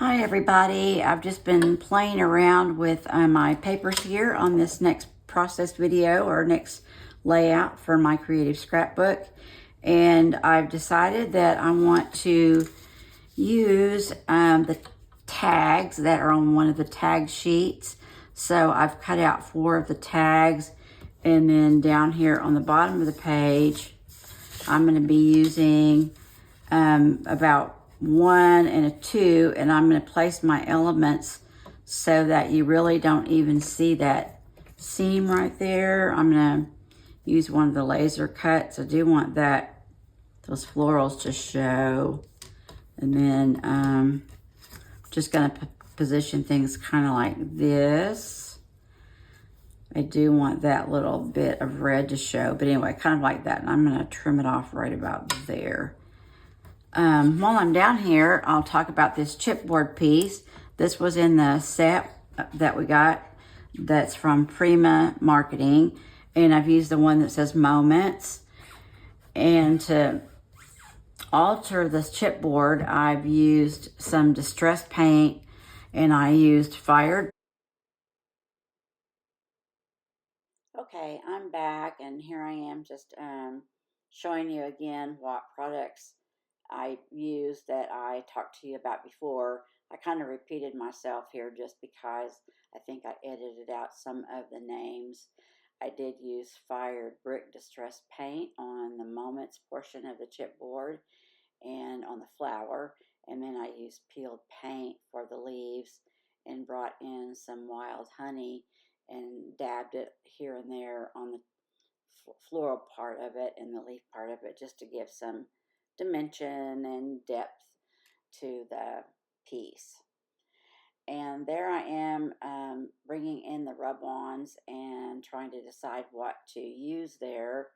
Hi everybody, I've just been playing around with my papers here on this next process video or next layout for my creative scrapbook, and I've decided that I want to use the tags that are on one of the tag sheets. So I've cut out 4 of the tags, and then down here on the bottom of the page I'm going to be using about 1 and a 2, and I'm going to place my elements so that you really don't even see that seam right there. I'm going to use one of the laser cuts. I do want those florals to show, and then just going to position things kind of like this. I do want that little bit of red to show, but anyway, kind of like that, and I'm going to trim it off right about there. While I'm down here, I'll talk about this chipboard piece. This was in the set that we got that's from Prima Marketing, and I've used the one that says Moments. And to alter this chipboard, I've used some distress paint, and I used fired. Okay, I'm back, and here I am just showing you again what products I used that I talked to you about before. I kind of repeated myself here just because I think I edited out some of the names. I did use Fired Brick Distress Paint on the Moments portion of the chipboard and on the flower, and then I used peeled paint for the leaves and brought in some wild honey and dabbed it here and there on the floral part of it and the leaf part of it, just to give some dimension and depth to the piece. And there I am bringing in the rub-ons and trying to decide what to use there.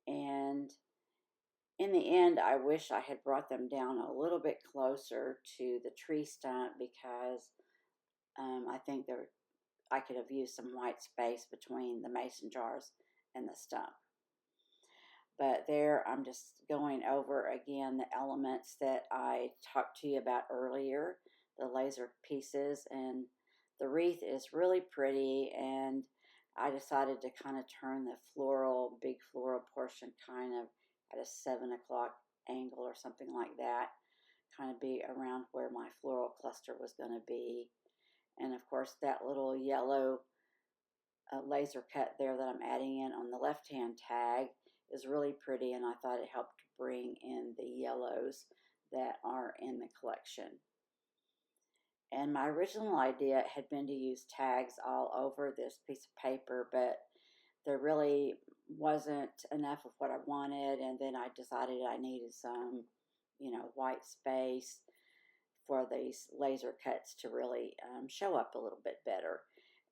And in the end, I wish I had brought them down a little bit closer to the tree stump, because I think I could have used some white space between the mason jars and the stump. But there, I'm just going over again the elements that I talked to you about earlier, the laser pieces, and the wreath is really pretty, and I decided to kind of turn the big floral portion kind of at a 7 o'clock angle or something like that, kind of be around where my floral cluster was going to be. And of course, that little yellow laser cut there that I'm adding in on the left-hand tag is really pretty, and I thought it helped bring in the yellows that are in the collection. And my original idea had been to use tags all over this piece of paper, but there really wasn't enough of what I wanted, and then I decided I needed some, white space for these laser cuts to really show up a little bit better.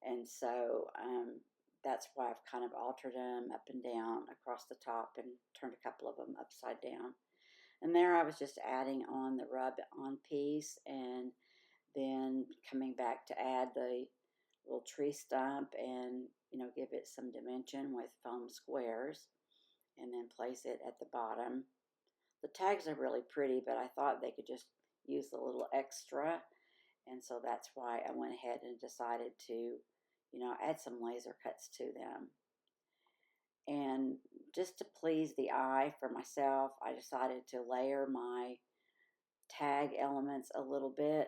And so that's why I've kind of altered them up and down across the top and turned a couple of them upside down. And there I was just adding on the rub-on piece, and then coming back to add the little tree stump and, give it some dimension with foam squares, and then place it at the bottom. The tags are really pretty, but I thought they could just use a little extra, and so that's why I went ahead and decided to, add some laser cuts to them. And just to please the eye for myself, I decided to layer my tag elements a little bit,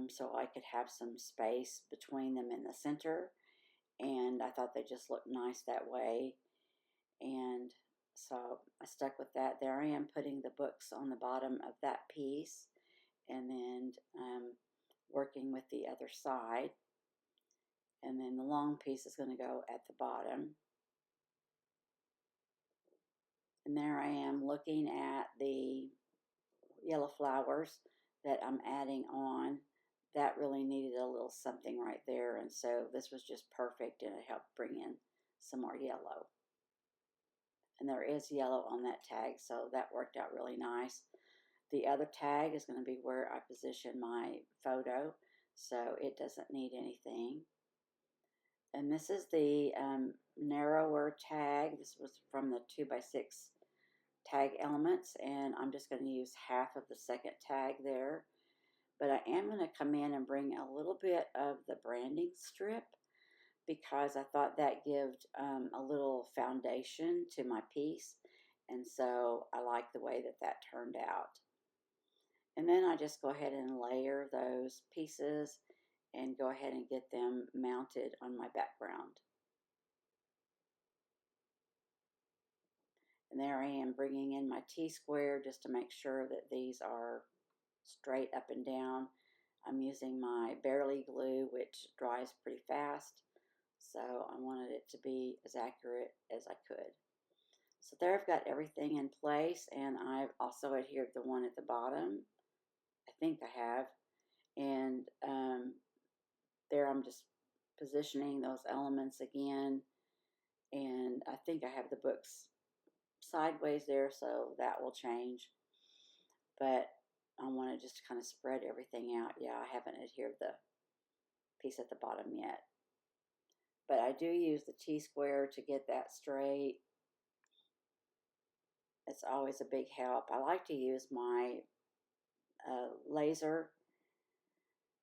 so I could have some space between them in the center, and I thought they just looked nice that way. And so I stuck with that. There I am putting the books on the bottom of that piece, and then working with the other side. And then the long piece is going to go at the bottom. And there I am looking at the yellow flowers that I'm adding on. That really needed a little something right there, and so this was just perfect, and it helped bring in some more yellow. And there is yellow on that tag, so that worked out really nice. The other tag is going to be where I position my photo, so it doesn't need anything. And this is the narrower tag. This was from the 2x6 tag elements, and I'm just going to use half of the second tag there. But I am going to come in and bring a little bit of the branding strip because I thought that gave a little foundation to my piece. And so I like the way that that turned out. And then I just go ahead and layer those pieces and go ahead and get them mounted on my background. And there I am bringing in my T-square just to make sure that these are straight up and down. I'm using my Barely glue, which dries pretty fast, so I wanted it to be as accurate as I could. So there I've got everything in place, and I've also adhered the one at the bottom. I think I have. And there I'm just positioning those elements again, and I think I have the books sideways there, so that will change. But I want to just kind of spread everything out. Yeah, I haven't adhered the piece at the bottom yet. But I do use the T-square to get that straight. It's always a big help. I like to use my laser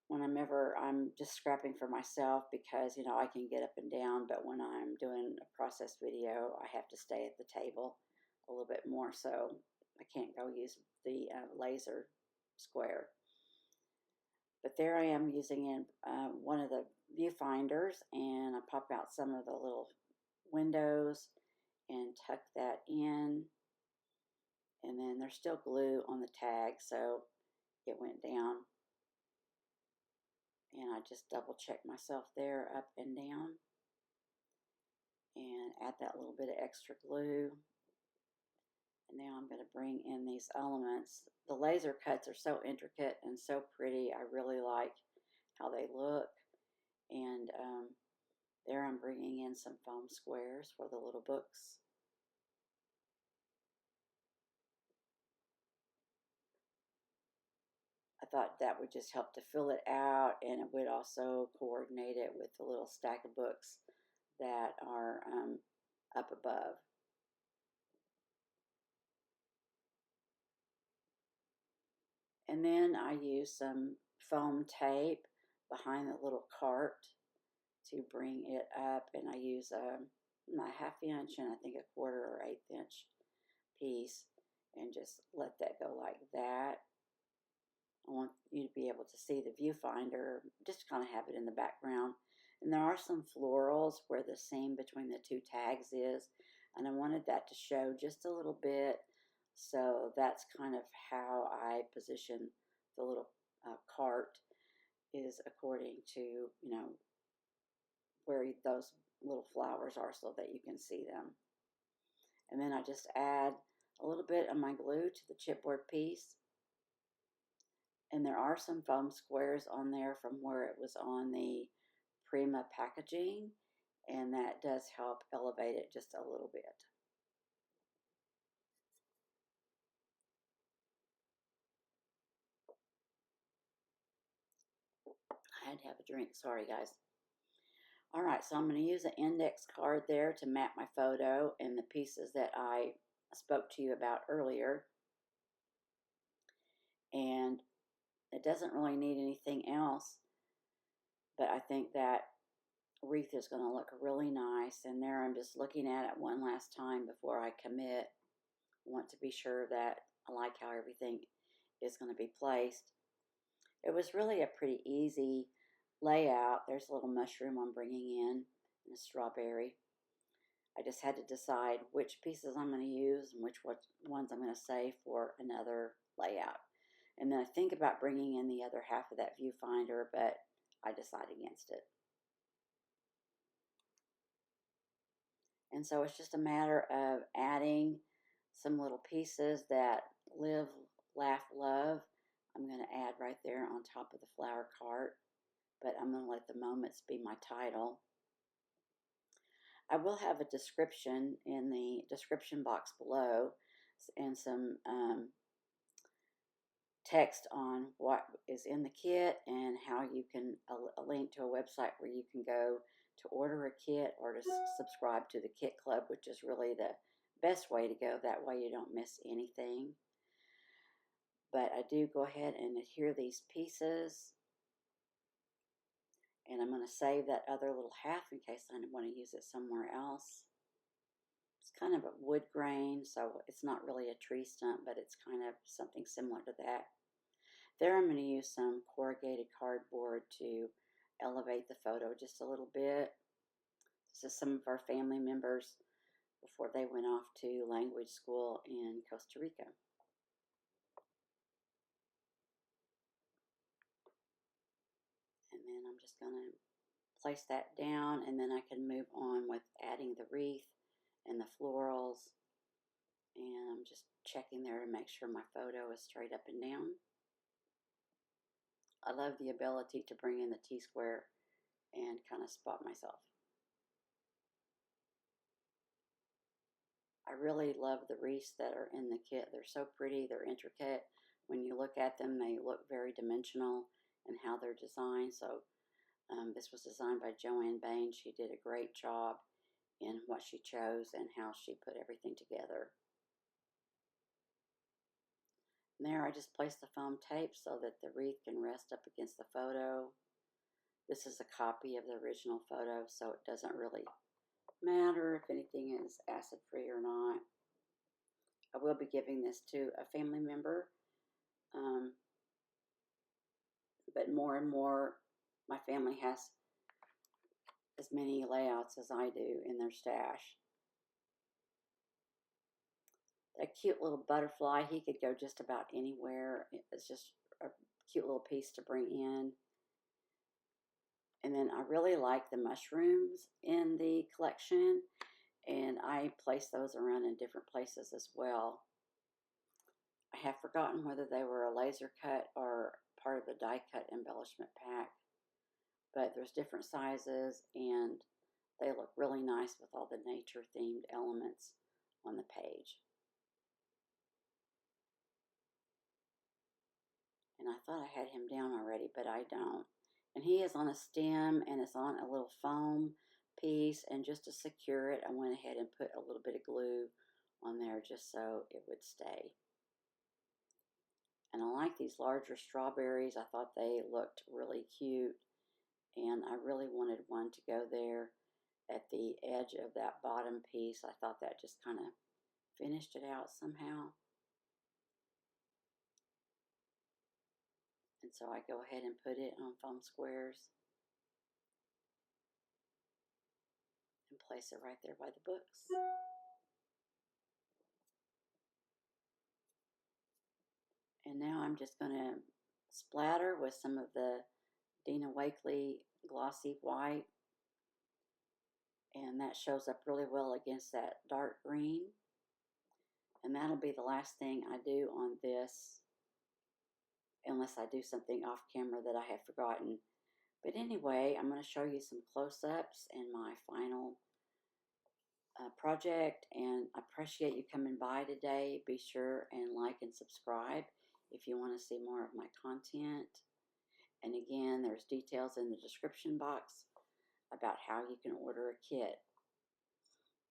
whenever I'm just scrapping for myself because, I can get up and down. But when I'm doing a process video, I have to stay at the table a little bit more. So I can't go use the laser square. But there I am using in one of the viewfinders, and I pop out some of the little windows and tuck that in. And then there's still glue on the tag, so it went down. And I just double check myself there, up and down. And add that little bit of extra glue. And now I'm going to bring in these elements. The laser cuts are so intricate and so pretty. I really like how they look. And there I'm bringing in some foam squares for the little books. I thought that would just help to fill it out, and it would also coordinate it with the little stack of books that are up above. And then I use some foam tape behind the little cart to bring it up, and I use my 1/2 inch and I think a 1/4 or 1/8 inch piece, and just let that go like that. I want you to be able to see the viewfinder, just kind of have it in the background. And there are some florals where the seam between the two tags is, and I wanted that to show just a little bit. So that's kind of how I position the little cart, is according to, where those little flowers are so that you can see them. And then I just add a little bit of my glue to the chipboard piece. And there are some foam squares on there from where it was on the Prima packaging, and that does help elevate it just a little bit. I had to have a drink. Sorry, guys. All right, so I'm going to use an index card there to map my photo and the pieces that I spoke to you about earlier. And it doesn't really need anything else, but I think that wreath is going to look really nice. And there I'm just looking at it one last time before I commit. I want to be sure that I like how everything is going to be placed. It was really a pretty easy layout. There's a little mushroom I'm bringing in and a strawberry. I just had to decide which pieces I'm going to use and which ones I'm going to save for another layout. And then I think about bringing in the other half of that viewfinder, but I decide against it. And so it's just a matter of adding some little pieces that live, laugh, love. I'm going to add right there on top of the flower cart, but I'm going to let the moments be my title. I will have a description in the description box below and some text on what is in the kit and how you can, a link to a website where you can go to order a kit or to subscribe to the kit club, which is really the best way to go. That way you don't miss anything. But I do go ahead and adhere these pieces. And I'm going to save that other little half in case I want to use it somewhere else. It's kind of a wood grain, so it's not really a tree stump, but it's kind of something similar to that. There I'm going to use some corrugated cardboard to elevate the photo just a little bit. This is some of our family members before they went off to language school in Costa Rica. And then I'm just going to place that down, and then I can move on with adding the wreath and the florals. And I'm just checking there to make sure my photo is straight up and down. I love the ability to bring in the T-square and kind of spot myself. I really love the wreaths that are in the kit. They're so pretty, they're intricate. When you look at them, they look very dimensional in how they're designed. So this was designed by Joanne Bain. She did a great job in what she chose and how she put everything together. And there I just placed the foam tape so that the wreath can rest up against the photo. This is a copy of the original photo, so it doesn't really matter if anything is acid free or not. I will be giving this to a family member, but more and more my family has as many layouts as I do in their stash. That cute little butterfly, he could go just about anywhere. It's just a cute little piece to bring in. And then I really like the mushrooms in the collection, and I place those around in different places as well. I have forgotten whether they were a laser cut or part of the die cut embellishment pack, but there's different sizes and they look really nice with all the nature themed elements on the page. And I thought I had him down already, but I don't. And he is on a stem and it's on a little foam piece, and just to secure it, I went ahead and put a little bit of glue on there just so it would stay. And I like these larger strawberries. I thought they looked really cute, and I really wanted one to go there at the edge of that bottom piece. I thought that just kind of finished it out somehow. And so I go ahead and put it on foam squares and place it right there by the books. And now I'm just going to splatter with some of the Dina Wakley glossy white, and that shows up really well against that dark green. And that'll be the last thing I do on this, unless I do something off camera that I have forgotten. But anyway, I'm going to show you some close-ups in my final project, and I appreciate you coming by today. Be sure and like and subscribe if you want to see more of my content. And again, there's details in the description box about how you can order a kit.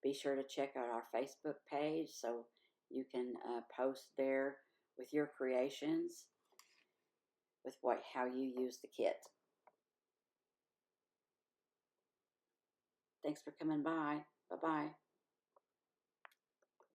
Be sure to check out our Facebook page so you can post there with your creations with how you use the kit. Thanks for coming by.